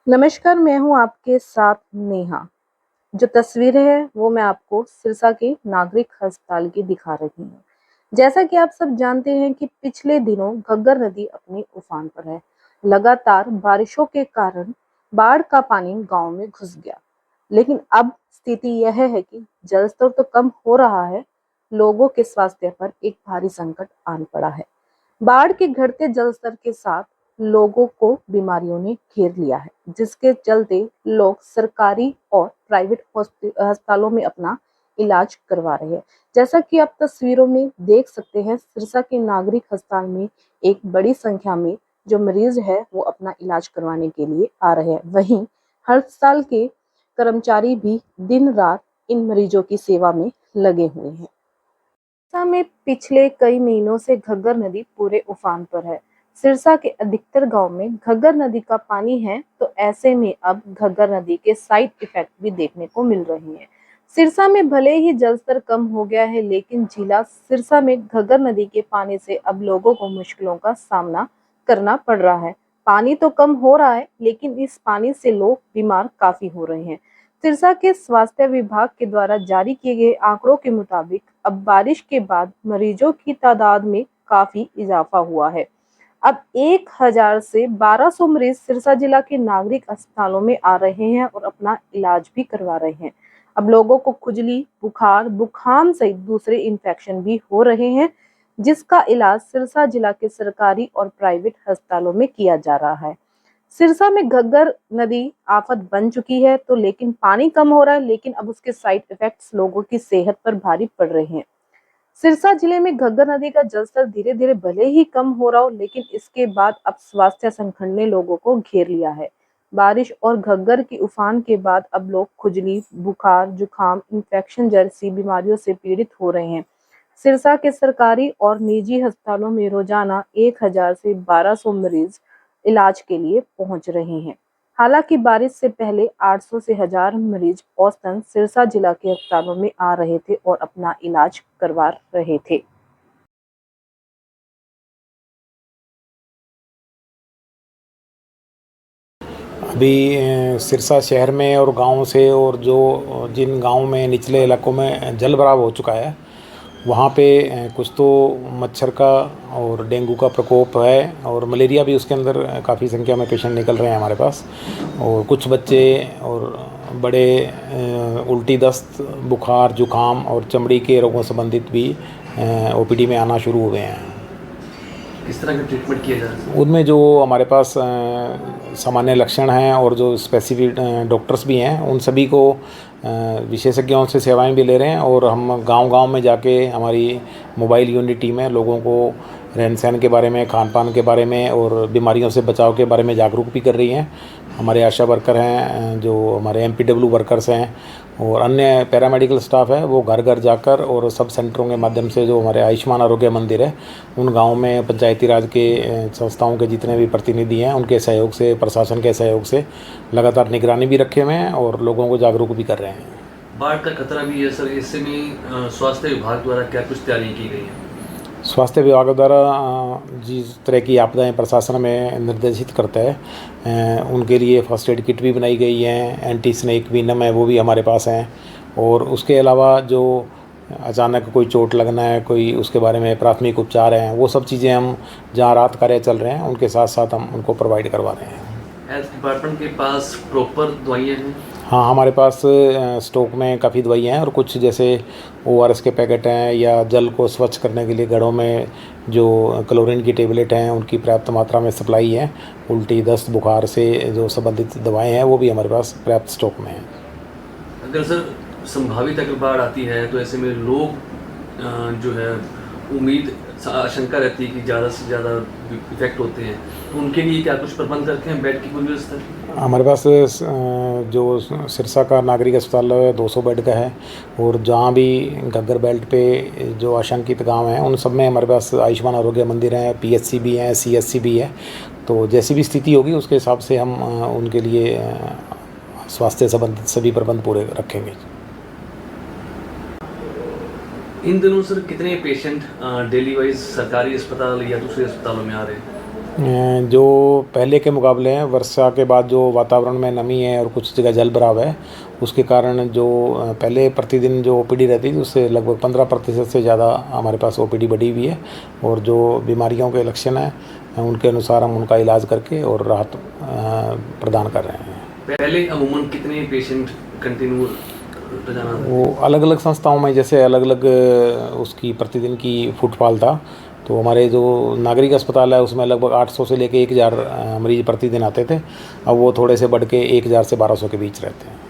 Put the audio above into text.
नमस्कार, मैं हूँ आपके साथ नेहा। जो तस्वीरें हैं वो मैं आपको सिरसा के नागरिक अस्पताल की दिखा रही हूँ। जैसा कि आप सब जानते हैं कि पिछले दिनों घग्गर नदी अपने उफान पर है। लगातार बारिशों के कारण बाढ़ का पानी गांव में घुस गया। लेकिन अब स्थिति यह है कि जलस्तर तो कम हो रहा है, लोगों के स्वास्थ्य पर एक भारी संकट आन पड़ा है। बाढ़ के घटते जलस्तर के साथ लोगों को बीमारियों ने घेर लिया है, जिसके चलते लोग सरकारी और प्राइवेट अस्पतालों में अपना इलाज करवा रहे हैं। जैसा कि आप तस्वीरों में देख सकते हैं, सिरसा के नागरिक अस्पताल में एक बड़ी संख्या में जो मरीज है वो अपना इलाज करवाने के लिए आ रहे हैं। वहीं हर साल के कर्मचारी भी दिन रात इन मरीजों की सेवा में लगे हुए हैं। सिरसा में पिछले कई महीनों से घग्गर नदी पूरे उफान पर है। सिरसा के अधिकतर गांव में घग्गर नदी का पानी है, तो ऐसे में अब घग्गर नदी के साइड इफेक्ट भी देखने को मिल रहे हैं। सिरसा में भले ही जलस्तर कम हो गया है, लेकिन जिला सिरसा में घग्गर नदी के पानी से अब लोगों को मुश्किलों का सामना करना पड़ रहा है। पानी तो कम हो रहा है, लेकिन इस पानी से लोग बीमार काफी हो रहे हैं। सिरसा के स्वास्थ्य विभाग के द्वारा जारी किए गए आंकड़ों के मुताबिक अब बारिश के बाद मरीजों की तादाद में काफी इजाफा हुआ है। अब 1000 से 1200 मरीज सिरसा जिला के नागरिक अस्पतालों में आ रहे हैं और अपना इलाज भी करवा रहे हैं। अब लोगों को खुजली, बुखार, जुकाम सहित दूसरे इन्फेक्शन भी हो रहे हैं, जिसका इलाज सिरसा जिला के सरकारी और प्राइवेट अस्पतालों में किया जा रहा है। सिरसा में घग्गर नदी आफत बन चुकी है, तो लेकिन पानी कम हो रहा है, लेकिन अब उसके साइड इफेक्ट्स लोगों की सेहत पर भारी पड़ रहे हैं। सिरसा जिले में घग्गर नदी का जलस्तर धीरे धीरे भले ही कम हो रहा हो, लेकिन इसके बाद अब स्वास्थ्य संकट ने लोगों को घेर लिया है। बारिश और घग्गर की उफान के बाद अब लोग खुजली, बुखार, जुकाम, इन्फेक्शन जैसी बीमारियों से पीड़ित हो रहे हैं। सिरसा के सरकारी और निजी अस्पतालों में रोजाना 1000 से 1200 मरीज इलाज के लिए पहुंच रहे हैं। हालांकि बारिश से पहले 800 से 1000 मरीज औसतन सिरसा जिला के अस्पतालों में आ रहे थे और अपना इलाज करवा रहे थे। अभी सिरसा शहर में और गांव से और जो जिन गांव में निचले इलाकों में जल भराव हो चुका है, वहाँ पे कुछ तो मच्छर का और डेंगू का प्रकोप है और मलेरिया भी उसके अंदर काफ़ी संख्या में पेशेंट निकल रहे हैं हमारे पास। और कुछ बच्चे और बड़े उल्टी, दस्त, बुखार, जुकाम और चमड़ी के रोगों संबंधित भी ओपीडी में आना शुरू हो गए हैं। इस तरह का ट्रीटमेंट किया जा रहा है? उनमें जो हमारे पास सामान्य लक्षण हैं और जो स्पेसिफिक डॉक्टर्स भी हैं, उन सभी को विशेषज्ञों से सेवाएं भी ले रहे हैं। और हम गांव-गांव में जाके हमारी मोबाइल यूनिट टीम है, लोगों को रहन सहन के बारे में, खान पान के बारे में और बीमारियों से बचाव के बारे में जागरूक भी कर रही हैं। हमारे आशा वर्कर हैं, जो हमारे एमपीडब्ल्यू वर्कर्स हैं और अन्य पैरामेडिकल स्टाफ है, वो घर घर जाकर और सब सेंटरों के माध्यम से, जो हमारे आयुष्मान आरोग्य मंदिर है, उन गाँव में पंचायती राज के संस्थाओं के जितने भी प्रतिनिधि हैं, उनके सहयोग से, प्रशासन के सहयोग से लगातार निगरानी भी रखे हुए हैं और लोगों को जागरूक भी कर रहे हैं। बाढ़ का खतरा भी है सर, इससे में स्वास्थ्य विभाग द्वारा क्या कुछ तैयारी की गई है? स्वास्थ्य विभाग द्वारा जिस तरह की आपदाएं प्रशासन में निर्देशित करता है, उनके लिए फर्स्ट एड किट भी बनाई गई है, एंटी स्नेक विनम है वो भी हमारे पास हैं। और उसके अलावा जो अचानक कोई चोट लगना है, कोई उसके बारे में प्राथमिक उपचार हैं, वो सब चीज़ें हम जहाँ राहत कार्य चल रहे हैं उनके साथ साथ हम उनको प्रोवाइड करवा रहे हैं। हेल्थ डिपार्टमेंट के पास प्रॉपर दवाइयाँ हैं? हाँ, हमारे पास स्टॉक में काफ़ी दवाइयाँ हैं और कुछ जैसे ओआरएस के पैकेट हैं या जल को स्वच्छ करने के लिए घरों में जो क्लोरीन की टेबलेट हैं, उनकी पर्याप्त मात्रा में सप्लाई है। उल्टी, दस्त, बुखार से जो संबंधित दवाएं हैं वो भी हमारे पास पर्याप्त स्टॉक में हैं। अगर सर संभावित अगर बाढ़ आती है तो ऐसे में लोग जो है उम्मीद, आशंका रहती है कि ज़्यादा से ज़्यादा इफेक्ट होते हैं, तो उनके लिए क्या कुछ प्रबंध रखे हैं, बेड की पूरी व्यवस्था? हमारे पास जो सिरसा का नागरिक अस्पताल है 200 बेड का है और जहाँ भी घग्गर बेल्ट पे जो आशंकित गांव हैं उन सब में हमारे पास आयुष्मान आरोग्य मंदिर हैं, पीएचसी भी हैं, सीएचसी भी है। तो जैसी भी स्थिति होगी उसके हिसाब से हम उनके लिए स्वास्थ्य संबंधित सभी प्रबंध पूरे रखेंगे। इन दिनों सर कितने पेशेंट डेली वाइज सरकारी अस्पताल या दूसरे अस्पतालों में आ रहे हैं? जो पहले के मुकाबले हैं, वर्षा के बाद जो वातावरण में नमी है और कुछ जगह जल भराव है, उसके कारण जो पहले प्रतिदिन जो ओपीडी रहती थी उससे लगभग 15% से ज़्यादा हमारे पास ओपीडी बढ़ी हुई है। और जो बीमारियों के लक्षण हैं उनके अनुसार हम उनका इलाज करके और राहत प्रदान कर रहे हैं। पहले अमूमन कितने पेशेंट कंटिन्यू रोजाना? वो अलग अलग संस्थाओं में जैसे अलग अलग उसकी प्रतिदिन की फुटफॉल था, तो हमारे जो नागरिक अस्पताल है उसमें लगभग 800 से लेके 1000 मरीज प्रतिदिन आते थे। अब वो थोड़े से बढ़ के 1000 से 1200 के बीच रहते हैं।